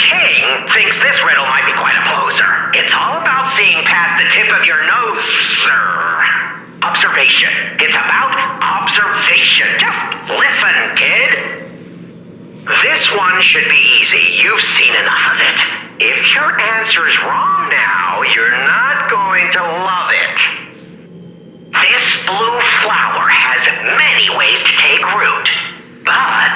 king thinks this riddle might be quite a poser. It's all about seeing past the tip of your nose, sir. Observation. It's about observation. Just listen, kid. This one should be easy. You've seen enough of it. If your answer's wrong now, you're not going to love it. This blue flower has many ways to take root, but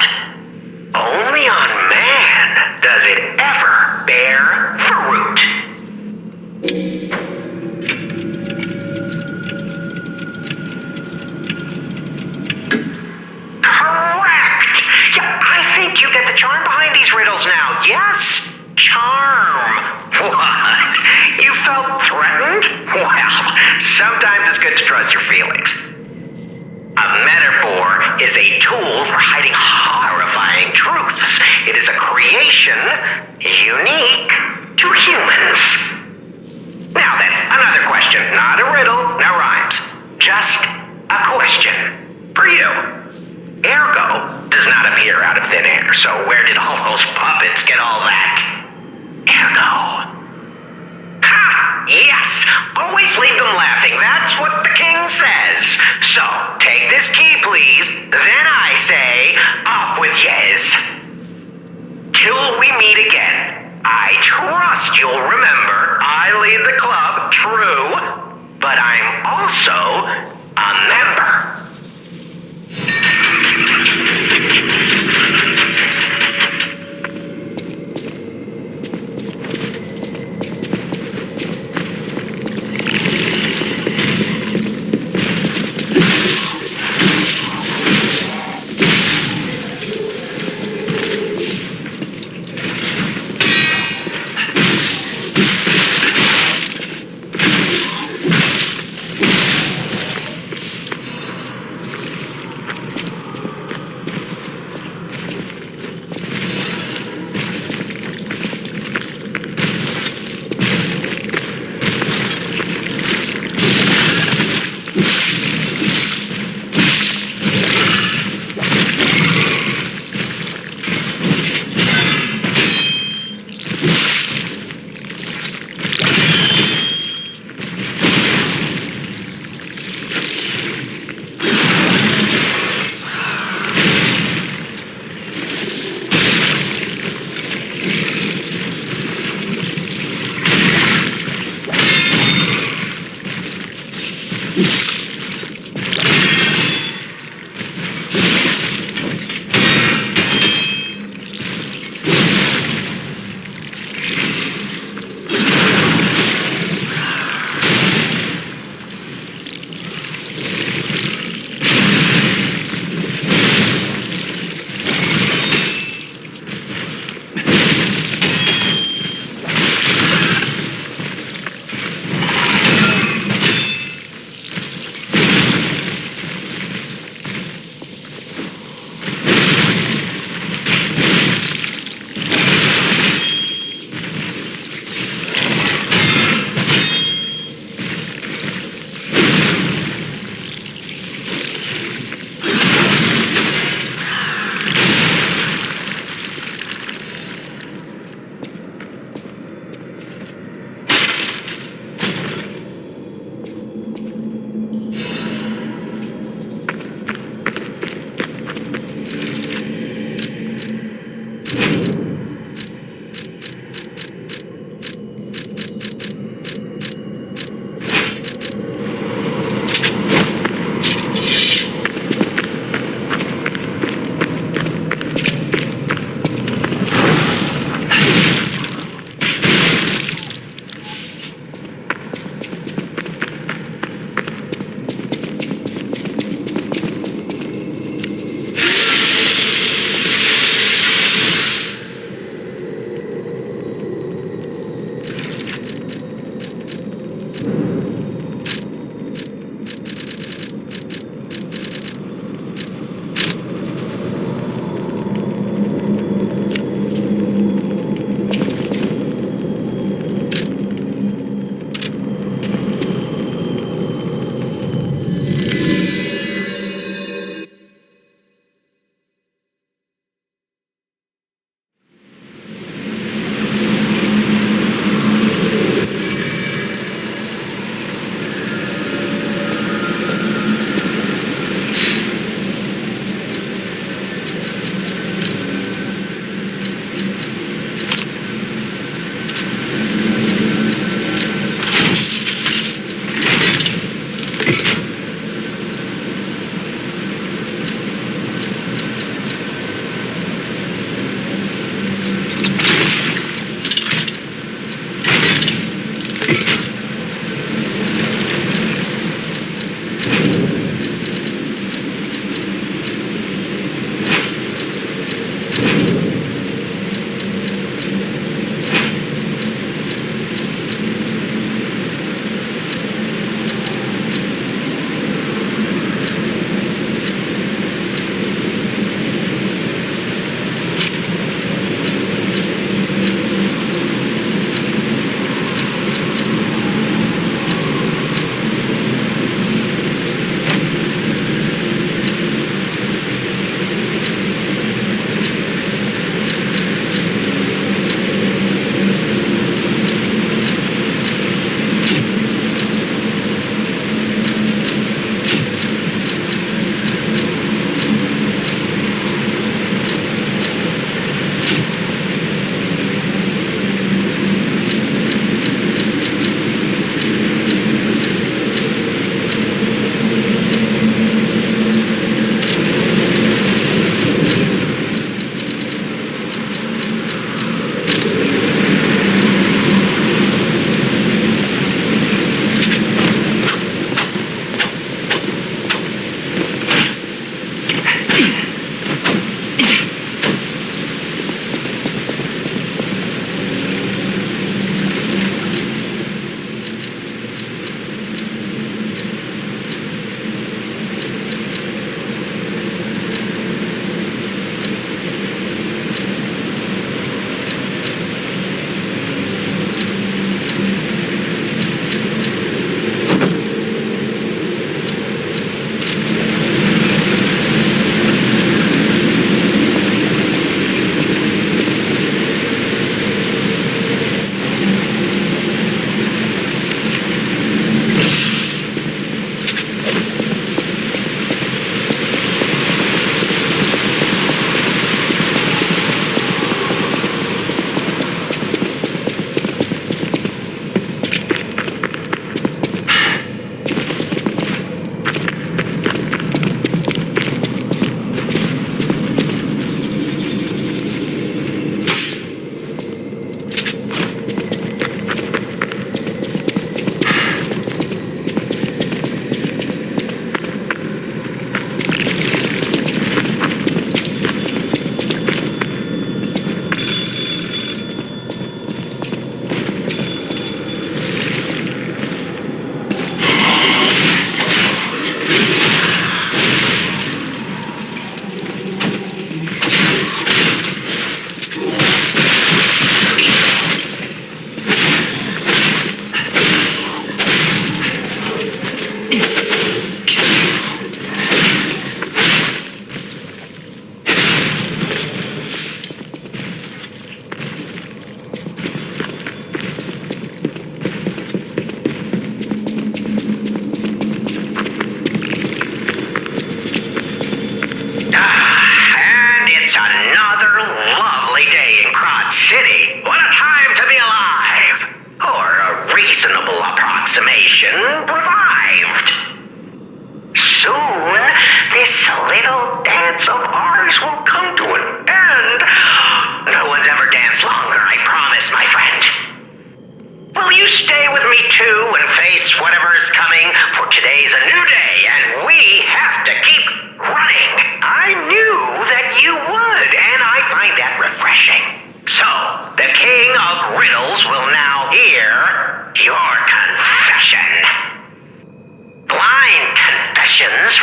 only on man does it ever bear fruit. Correct! Yeah, I think you get the charm behind these riddles now. Yes, charm. What? You felt threatened? Well, sometimes it's good to trust your feelings. A metaphor is a tool for hiding horrifying truths. It is a creation unique to humans. Now then, another question. Not a riddle, no rhymes. Just a question for you. Ergo does not appear out of thin air, so where did all those puppets get all that? Ergo. Ha! Yes! Always leave them laughing. That's what the king says. So, take this key, please. Then I say, off with yes. Till we meet again. I trust you'll remember I lead the club, true, but I'm also a member.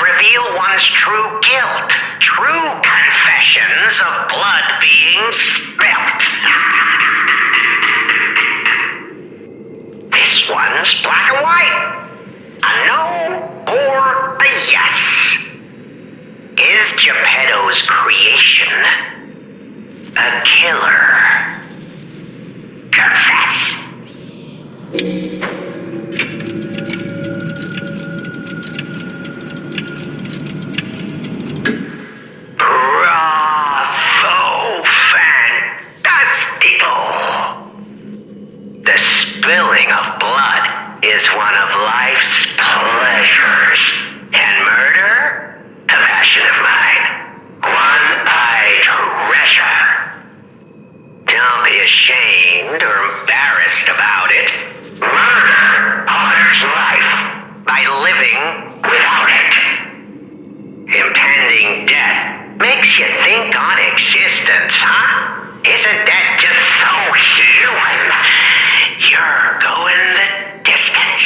Reveal one's true guilt. True confessions of blood being spilt. This one's black and white. A no or a yes. Is Geppetto's creation a killer? Confess. Spilling of blood is one of life's pleasures, and murder, a passion of mine, one I treasure. Don't be ashamed or embarrassed about it. Murder honors life by living without it. Impending death makes you think on existence, huh? Isn't that just so human? You're going the distance.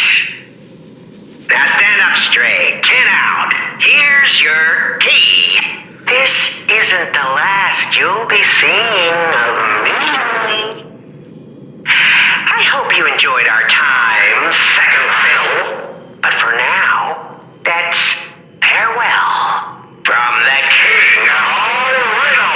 Now stand up straight, chin out. Here's your key. This isn't the last you'll be seeing of me. I hope you enjoyed our time, second fiddle. But for now, that's farewell from the King of Riddle.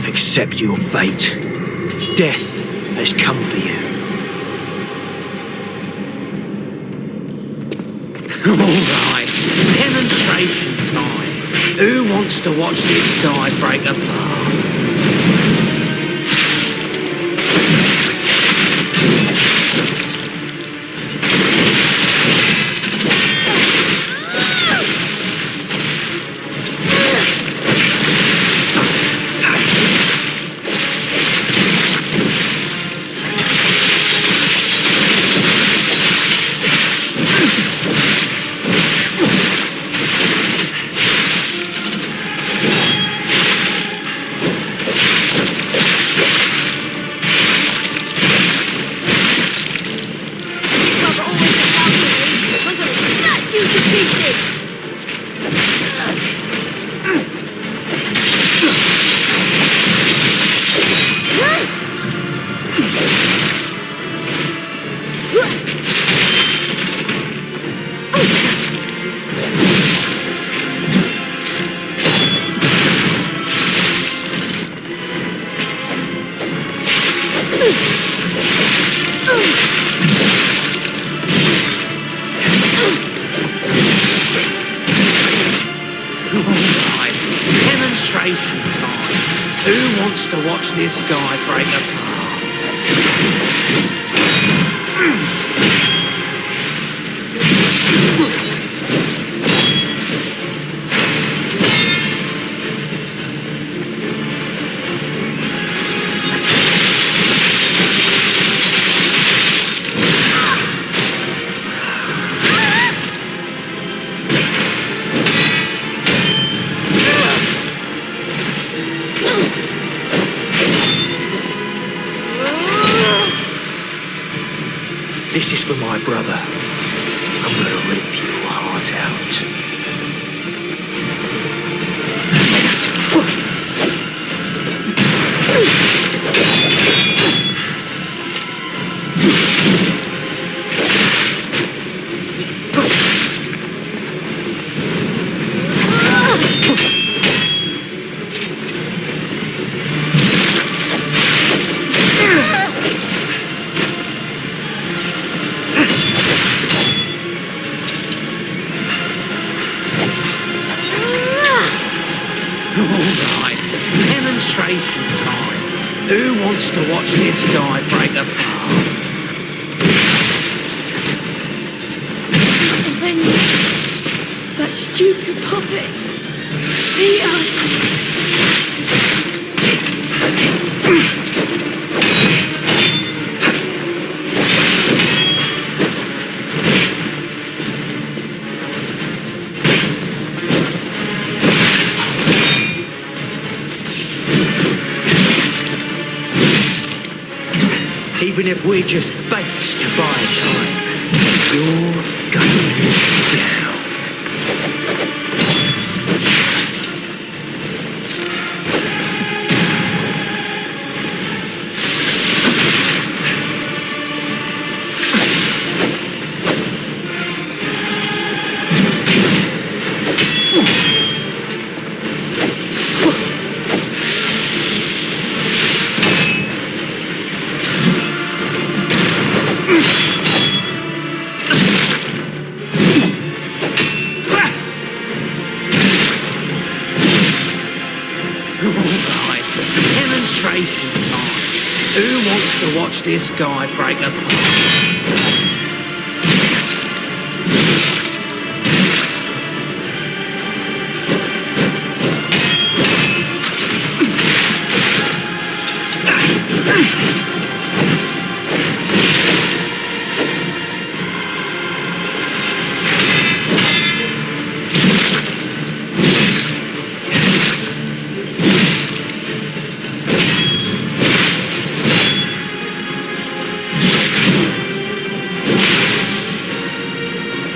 Accept your fate. Death has come for you. Alright, demonstration time. Who wants to watch this guy break apart? Alright, demonstration time. Who wants to watch this guy break apart? This is for my brother. I'm gonna rip your heart out. Alright, demonstration time. Who wants to watch this guy break apart? Avenge that stupid puppet. Peter. Even if we're just baits to buy time, you're going down. Alright, demonstration time. Who wants to watch this guy break apart?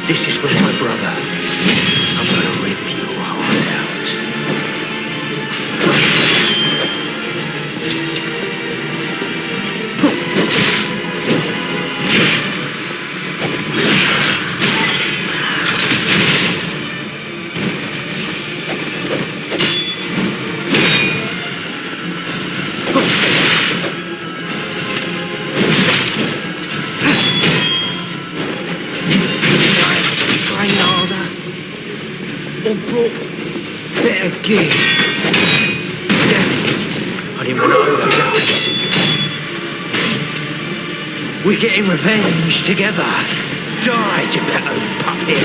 This is for my brother. I'm gonna rip your heart out. Or brought better gear. Damn it. I didn't want to overdo this. We're getting revenge together. Die, Geppetto's puppet.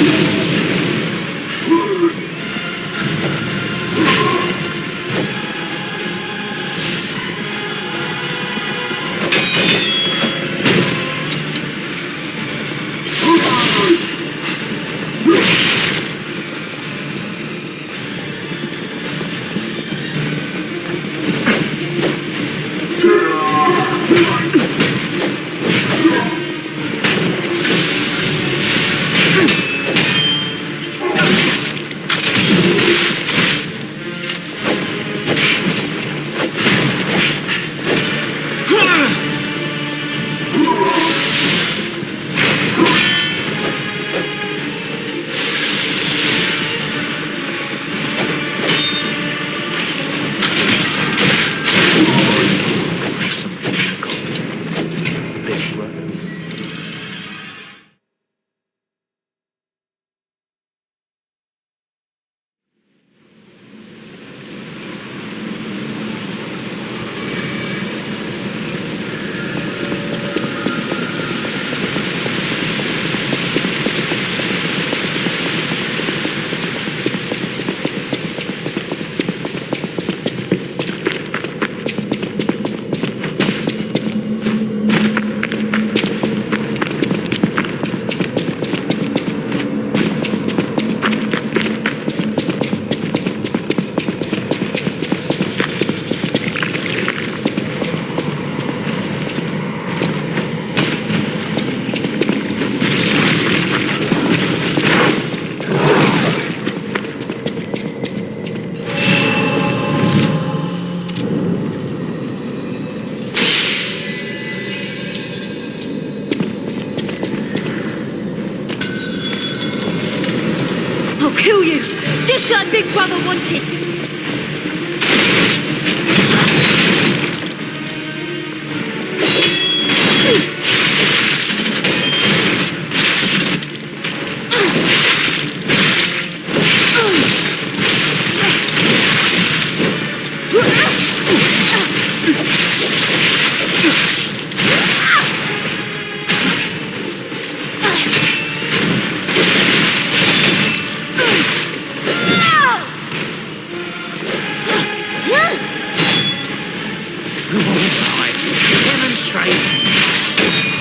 Big Brother wanted.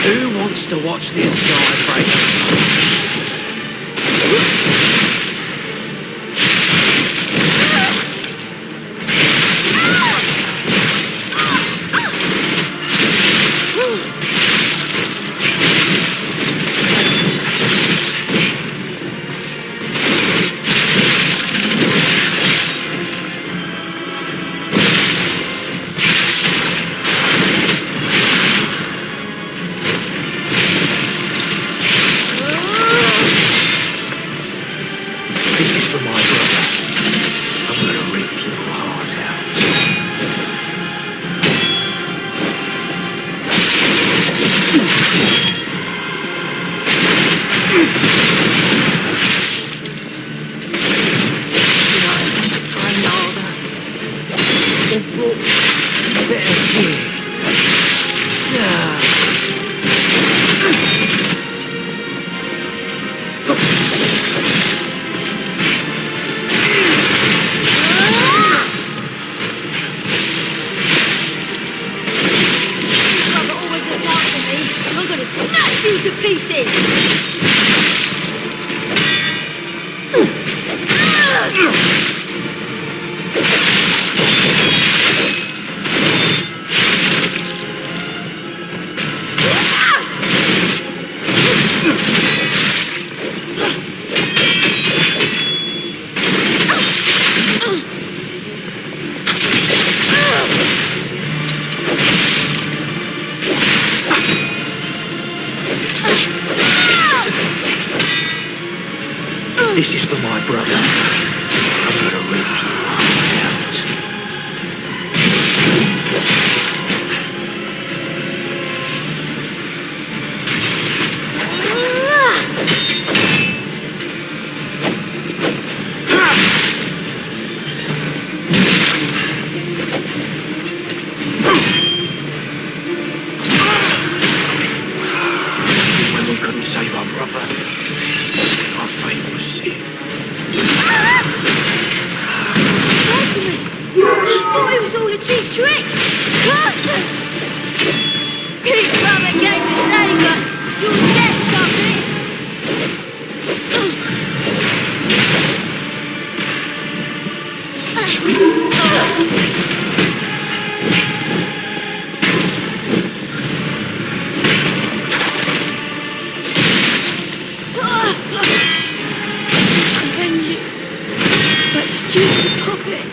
Who wants to watch this guy break? This is for my brother. I'm gonna rip your heart out. Brother always looks after me. I'm gonna smash you to pieces. This is for my brother. I'm gonna rip your heart out. When we couldn't save our brother, our fate was sealed. I thought it was all a cheap trick. Big Brother gave the name, but you'll get something. Avenge you. That stupid puppet.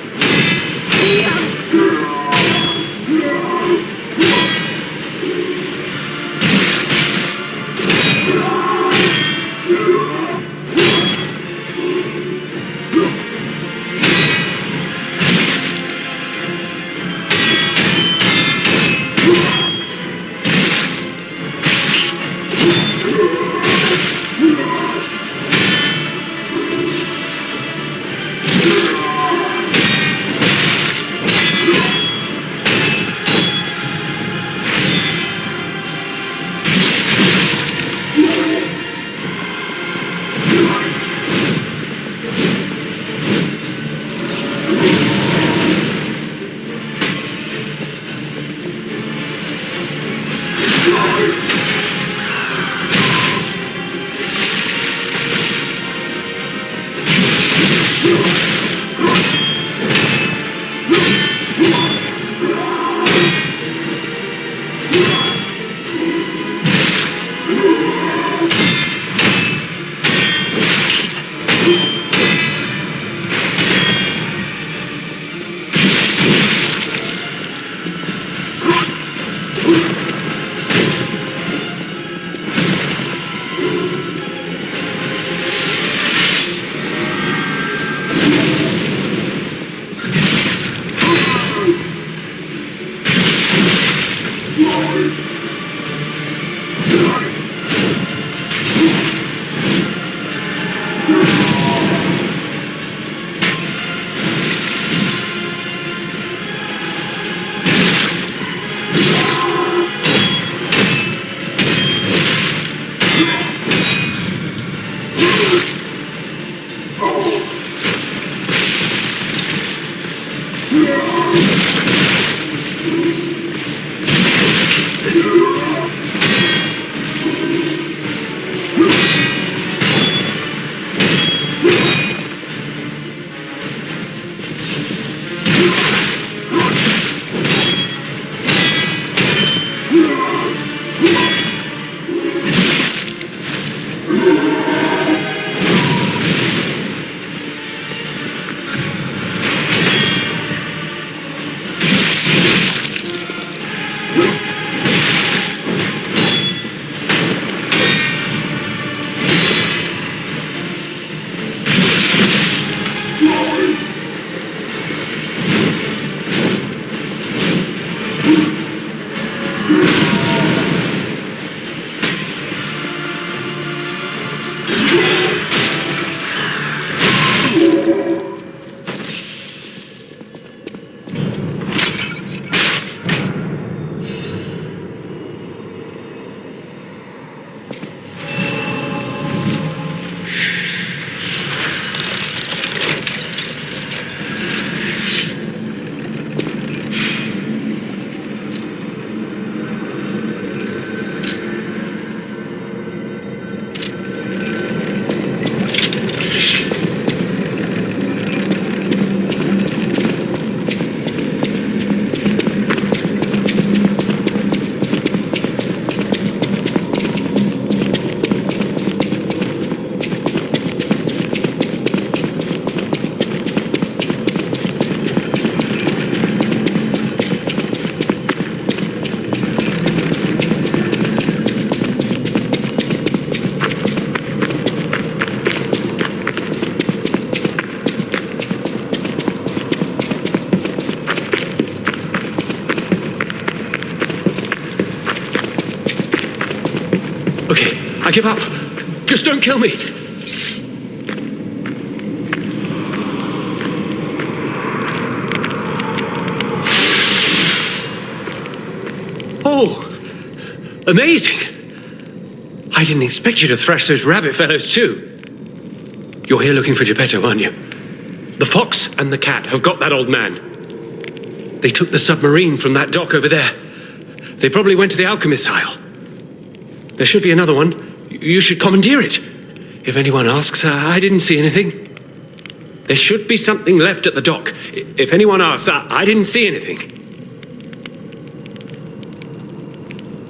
I give up. Just don't kill me. Oh, amazing. I didn't expect you to thrash those rabbit fellows too. You're here looking for Geppetto, aren't you? The fox and the cat have got that old man. They took the submarine from that dock over there. They probably went to the alchemist's isle. There should be another one. You should commandeer it. If anyone asks, I didn't see anything. There should be something left at the dock. If anyone asks, I didn't see anything.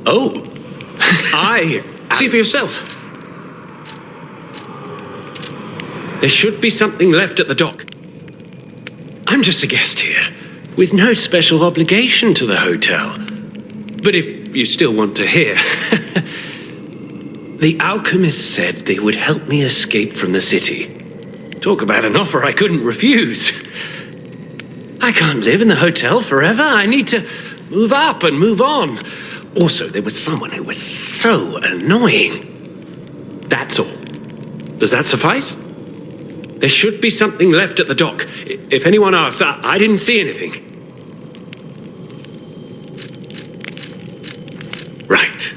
Oh. See for yourself. There should be something left at the dock. I'm just a guest here, with no special obligation to the hotel. But if you still want to hear... The alchemist said they would help me escape from the city. Talk about an offer I couldn't refuse. I can't live in the hotel forever. I need to move up and move on. Also, there was someone who was so annoying. That's all. Does that suffice? There should be something left at the dock. If anyone asks, I didn't see anything. Right.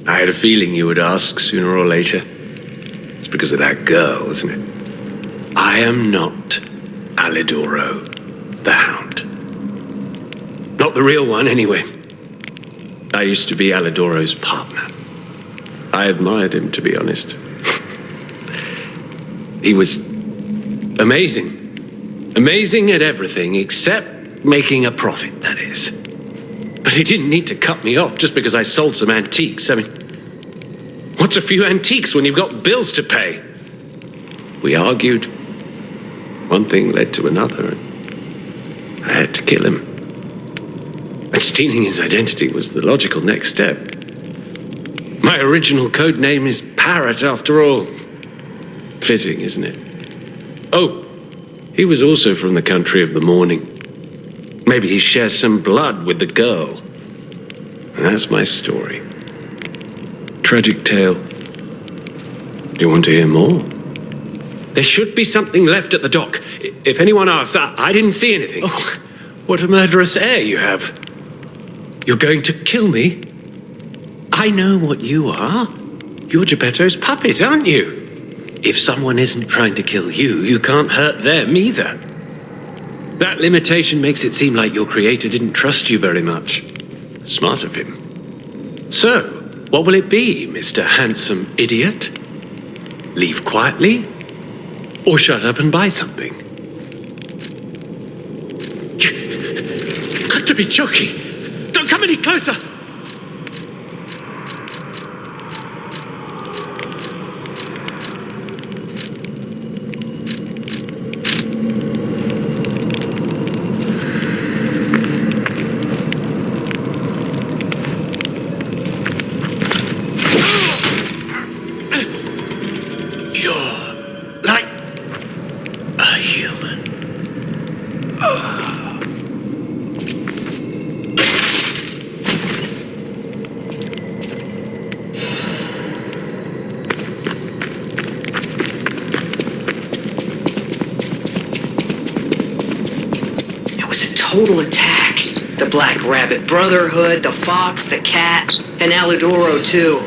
I had a feeling you would ask sooner or later. It's because of that girl, isn't it? I am not Alidoro, the Hound. Not the real one, anyway. I used to be Alidoro's partner. I admired him, to be honest. He was amazing. Amazing at everything, except making a profit, that is. But he didn't need to cut me off just because I sold some antiques. I mean, what's a few antiques when you've got bills to pay? We argued. One thing led to another, and I had to kill him. And stealing his identity was the logical next step. My original code name is Parrot, after all. Fitting, isn't it? Oh, he was also from the country of the morning. Maybe he shares some blood with the girl. And that's my story. Tragic tale. Do you want to hear more? There should be something left at the dock. If anyone asks, I didn't see anything. Oh, what a murderous air you have. You're going to kill me? I know what you are. You're Geppetto's puppet, aren't you? If someone isn't trying to kill you, you can't hurt them either. That limitation makes it seem like your creator didn't trust you very much. Smart of him. So, what will it be, Mr. Handsome Idiot? Leave quietly? Or shut up and buy something? You've got to be joking! Don't come any closer! Total attack. The Black Rabbit Brotherhood, the Fox, the Cat, and Aludoro too.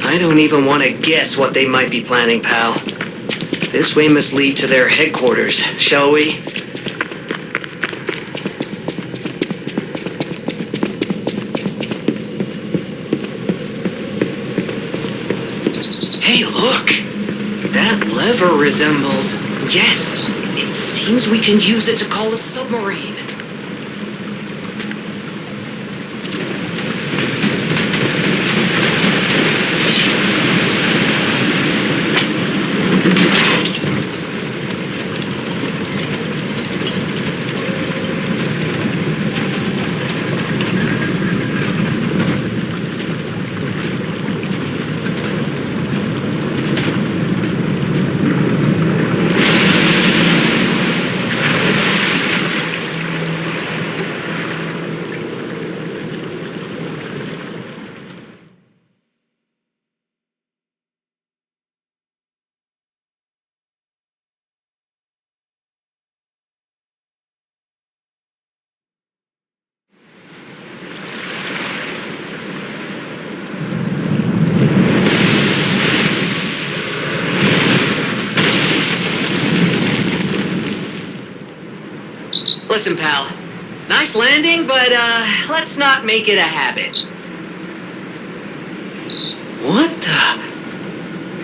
I don't even want to guess what they might be planning, pal. This way must lead to their headquarters, shall we? Hey, look! That lever resembles... Yes! It seems we can use it to call a submarine. Listen, pal. Nice landing, but, let's not make it a habit. What the...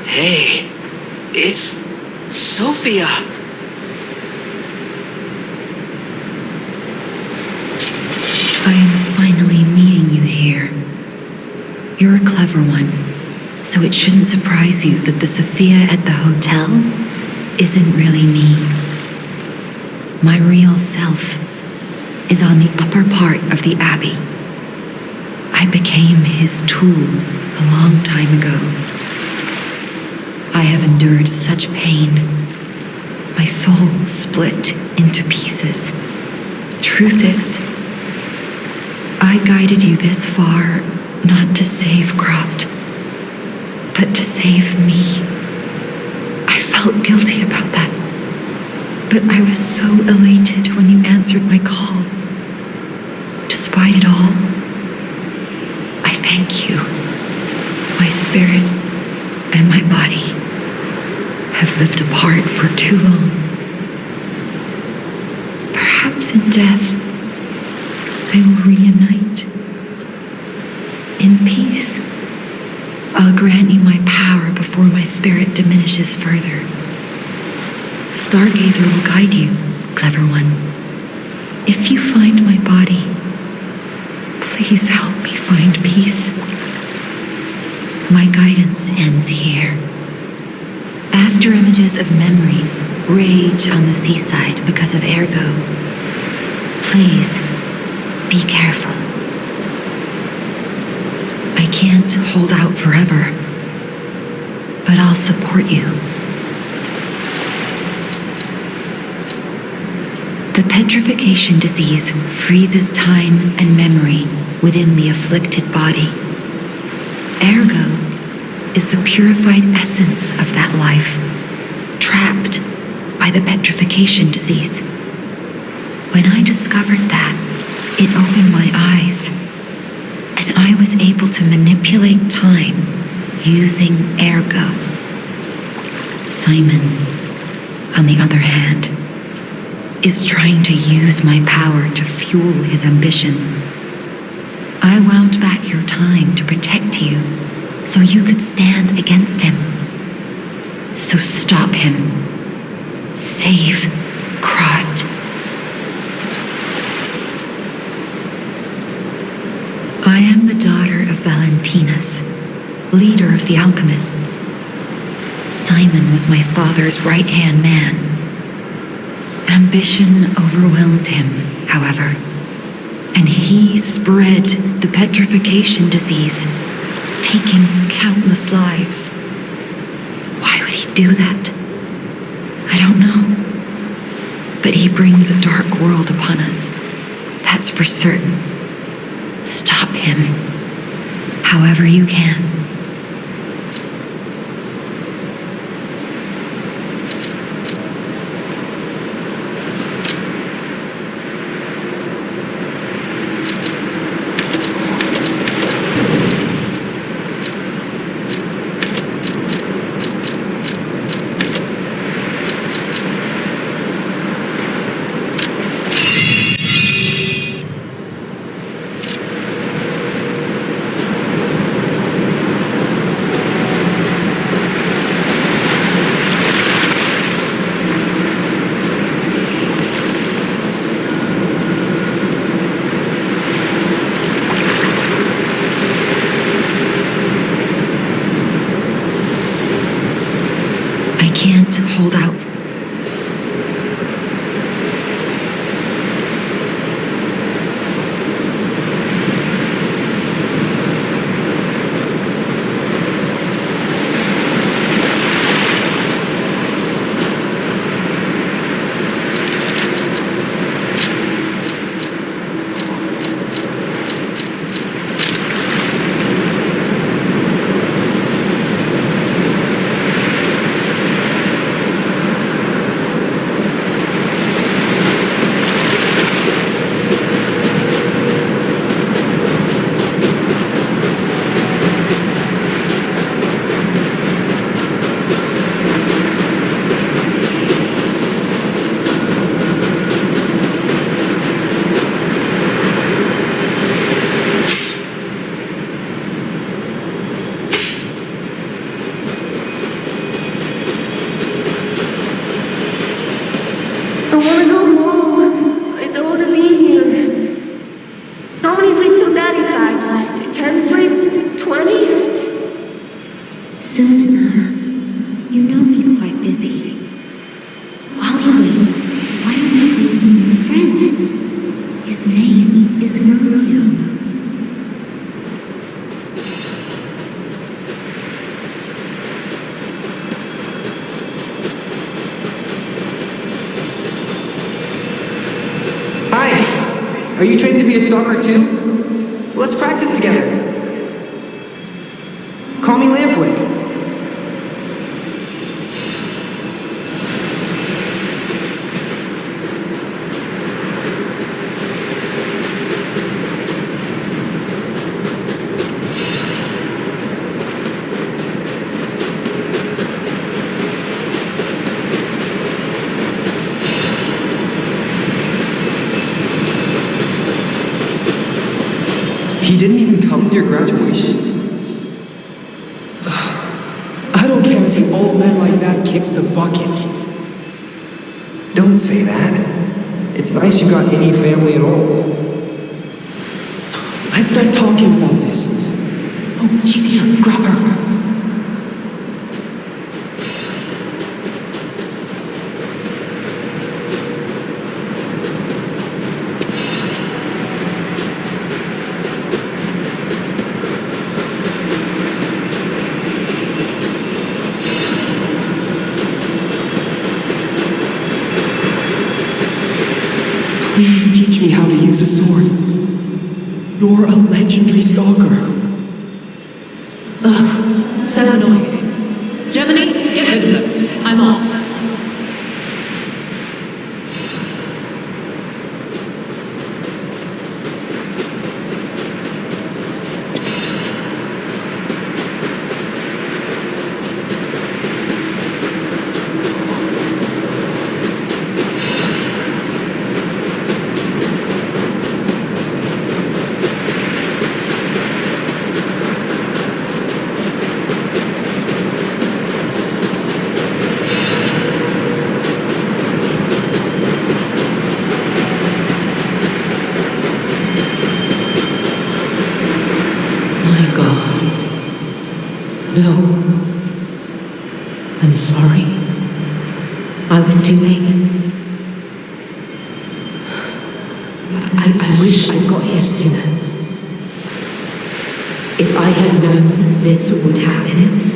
Hey, it's... Sophia. I am finally meeting you here. You're a clever one, so it shouldn't surprise you that the Sophia at the hotel isn't really me. My real self is on the upper part of the Abbey. I became his tool a long time ago. I have endured such pain. My soul split into pieces. Truth is, I guided you this far not to save Krat, but to save me. I felt guilty about that. But I was so elated when you answered my call. Despite it all, I thank you. My spirit and my body have lived apart for too long. Perhaps in death, they will reunite. In peace, I'll grant you my power before my spirit diminishes further. Stargazer will guide you, clever one. If you find my body, please help me find peace. My guidance ends here. After images of memories rage on the seaside because of Ergo, please be careful. I can't hold out forever, but I'll support you. The petrification disease freezes time and memory within the afflicted body. Ergo is the purified essence of that life, trapped by the petrification disease. When I discovered that, it opened my eyes, and I was able to manipulate time using Ergo. Simon, on the other hand, is trying to use my power to fuel his ambition. I wound back your time to protect you, so you could stand against him. So stop him. Save Krat. I am the daughter of Valentinus, leader of the alchemists. Simon was my father's right-hand man. Ambition overwhelmed him, however, and he spread the petrification disease, taking countless lives. Why would he do that? I don't know. But he brings a dark world upon us. That's for certain. Stop him, however you can. Hold out. Are you trained to be a stalker too? Let's practice together. Call me Lampwick. He didn't even come to your graduation? I don't care if an old man like that kicks the bucket. Don't say that. It's nice you got any family at all. Let's start talking about this. Oh, she's here. Grab her. Please teach me how to use a sword. You're a legendary stalker. Ugh, so annoying. Germany, get rid of them. I'm off. No. I'm sorry. I was too late. I wish I got here sooner. If I had known this would happen.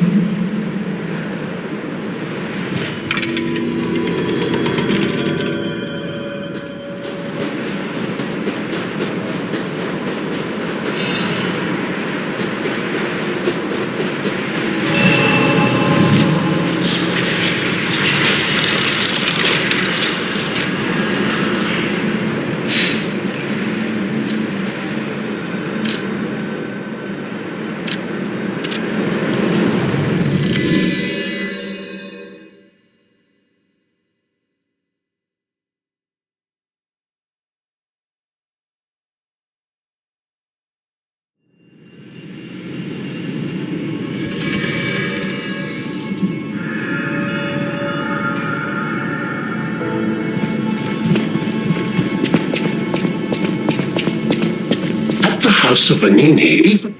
House of Vanini, even.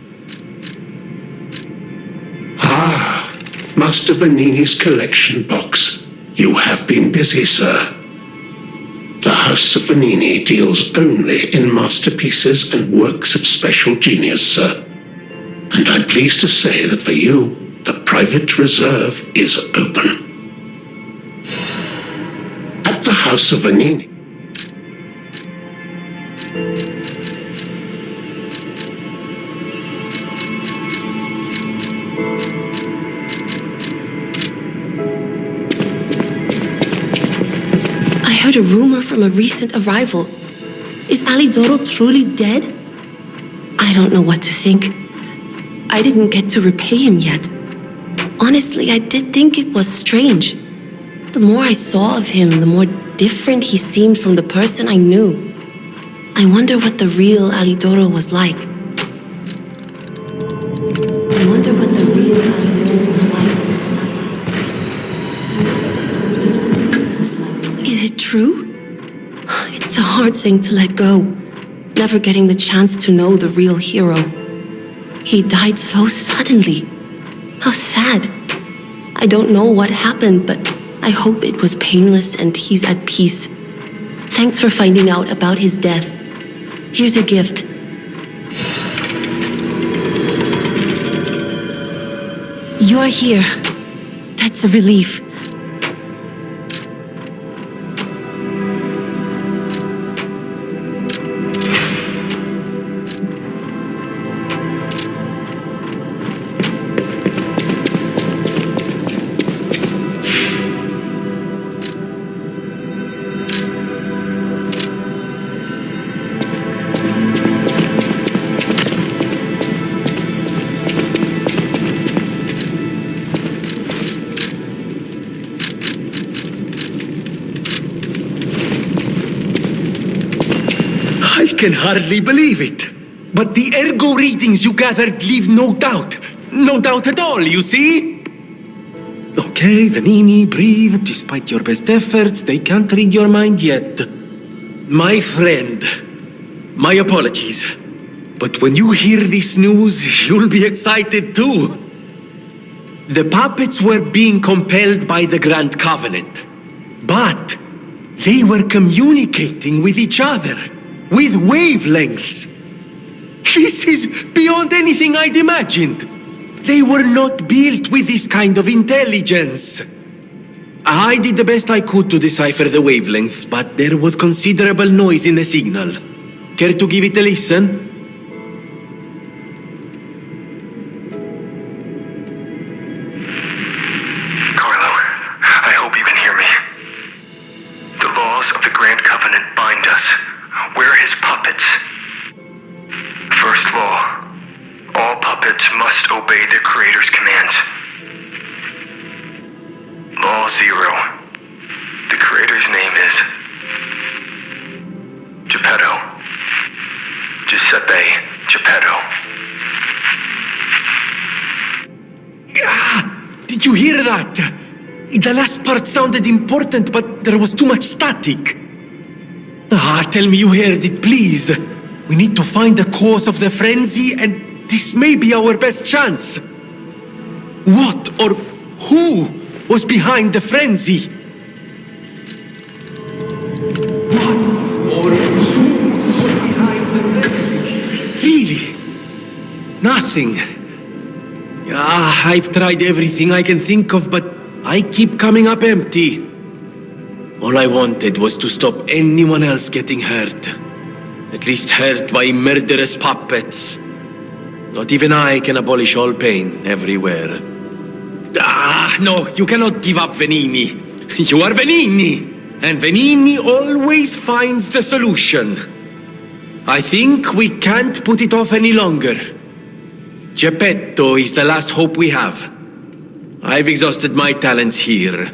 Master Vanini's collection box. You have been busy, sir. The House of Vanini deals only in masterpieces and works of special genius, sir. And I'm pleased to say that for you, the private reserve is open. At the House of Vanini. I heard a rumor from a recent arrival. Is Alidoro truly dead? I don't know what to think. I didn't get to repay him yet. Honestly, I did think it was strange. The more I saw of him, the more different he seemed from the person I knew. I wonder what the real Alidoro was like. Is it true? It's a hard thing to let go. Never getting the chance to know the real hero. He died so suddenly. How sad. I don't know what happened, but I hope it was painless and he's at peace. Thanks for finding out about his death. Here's a gift. You're here. That's a relief. I can hardly believe it. But the ergo readings you gathered leave no doubt. No doubt at all, you see? Okay, Vanini, breathe. Despite your best efforts, they can't read your mind yet. My friend, my apologies. But when you hear this news, you'll be excited too. The puppets were being compelled by the Grand Covenant. But they were communicating with each other. With wavelengths. This is beyond anything I'd imagined. They were not built with this kind of intelligence. I did the best I could to decipher the wavelengths, but there was considerable noise in the signal. Care to give it a listen? Carlo, I hope you can hear me. The laws of the Grand Covenant bind us. We're his puppets. First law, all puppets must obey their creator's commands. Law 0, the creator's name is Geppetto. Giuseppe Geppetto. Did you hear that? The last part sounded important, but there was too much static. Tell me you heard it, please. We need to find the cause of the frenzy, and this may be our best chance. What or who was behind the frenzy? Really? Nothing. I've tried everything I can think of, but I keep coming up empty. All I wanted was to stop anyone else getting hurt. At least hurt by murderous puppets. Not even I can abolish all pain everywhere. No, you cannot give up, Venini. You are Venini, and Venini always finds the solution. I think we can't put it off any longer. Geppetto is the last hope we have. I've exhausted my talents here.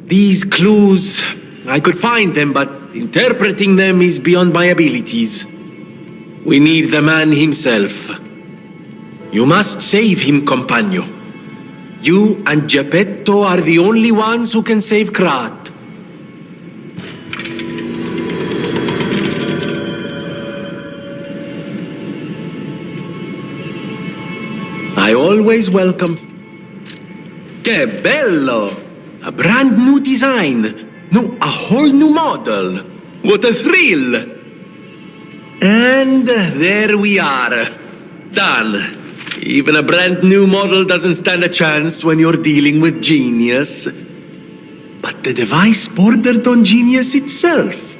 These clues, I could find them, but interpreting them is beyond my abilities. We need the man himself. You must save him, compagno. You and Geppetto are the only ones who can save Krat. I always welcome... Que bello! A brand new design. No, a whole new model. What a thrill! And there we are. Done. Even a brand new model doesn't stand a chance when you're dealing with genius. But the device bordered on genius itself.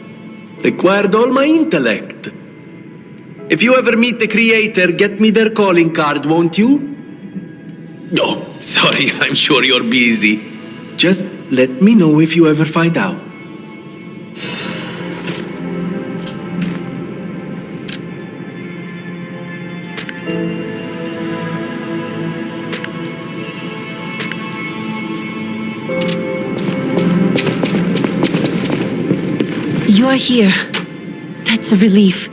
Required all my intellect. If you ever meet the creator, get me their calling card, won't you? Oh, sorry, I'm sure you're busy. Just let me know if you ever find out. You're here. That's a relief.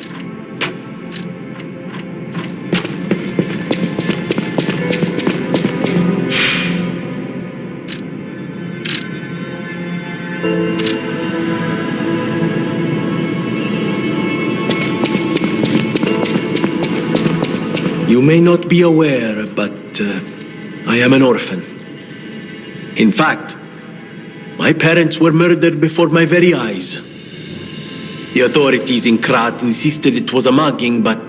You may not be aware, but I am an orphan. In fact, my parents were murdered before my very eyes. The authorities in Krat insisted it was a mugging, but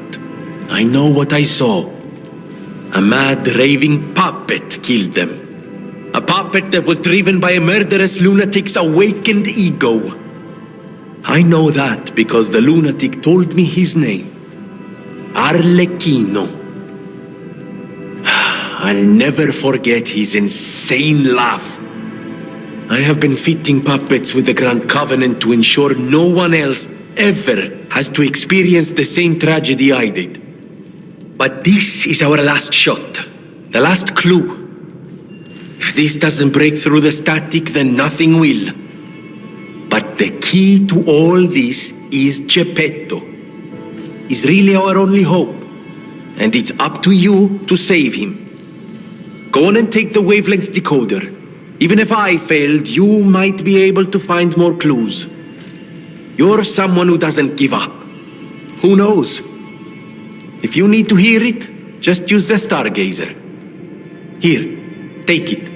I know what I saw. A mad, raving puppet killed them. A puppet that was driven by a murderous lunatic's awakened ego. I know that because the lunatic told me his name. Arlecchino. I'll never forget his insane laugh. I have been fitting puppets with the Grand Covenant to ensure no one else ever has to experience the same tragedy I did. But this is our last shot. The last clue. If this doesn't break through the static, then nothing will. But the key to all this is Geppetto. He's really our only hope. And it's up to you to save him. Go on and take the wavelength decoder. Even if I failed, you might be able to find more clues. You're someone who doesn't give up. Who knows? If you need to hear it, just use the stargazer. Here, take it.